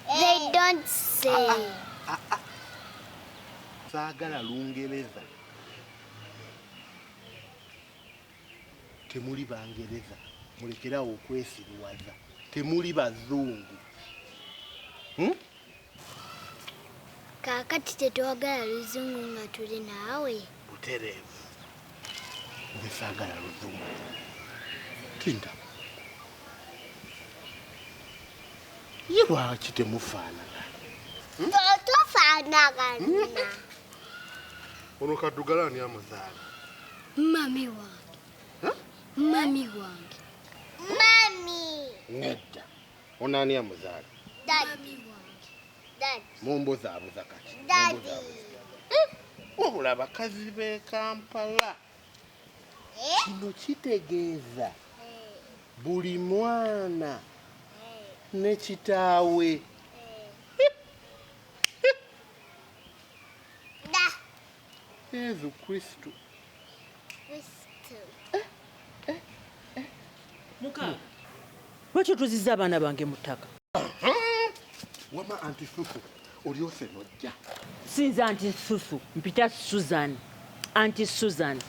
They don't say. Saagala Lungereza. Temuli Bangereza. Mulekerawo okwesiriwaza. Temuli Bazungu. Kaakati tetwagala Luzungu nga tuli naawe. Butereevu. Nze saagala Luzungu. Tinda. Ye lwaki temufaanana? Tofaanagana. Ono Kaddugala ani amuzaala? Mami wange. Mami wange. Mami. Nedda. Ono ani amuzaala? Daddy wange. Dad. Mumbuzaabuza kati. Daddy. Wabula abakazi b'e Kampala. Kino kitegeeza buli mwana ne kitaawe. Yesu Kristo. Muka. Lwaki otuzizza abaana bange mu ttaka? Wama Anti Susu olyose nojja. Sinza Anti Susu, mpita Susan. Anti Susan.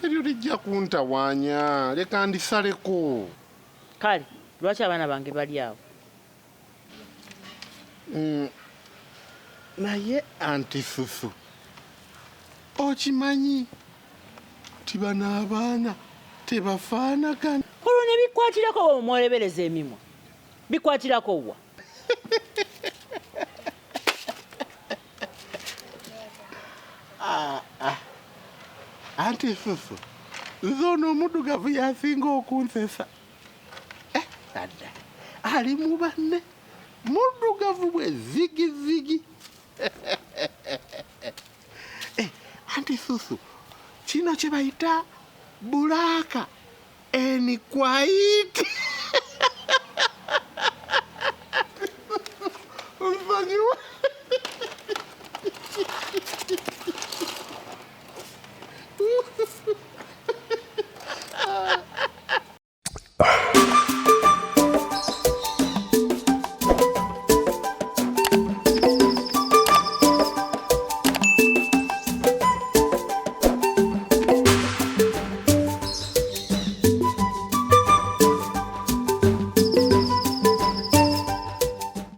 Eryo lijja kuntawaanya, leka ndisaleko. Kale, lwaki abaana bange bali awo? Naye Anti Susu, okimanyi ti bano abaana tebafaanagana. Olwo ne bikwatirako bwe mwolebereza emimwa. Bikwatirako wa? Anti Susu, nze ono omuddugavu yasinga okunsesa. Adda ali mu banne muddugavu bwe zigizigi. Anti Susu, kino kye bayita bulaaka eni kwaiti.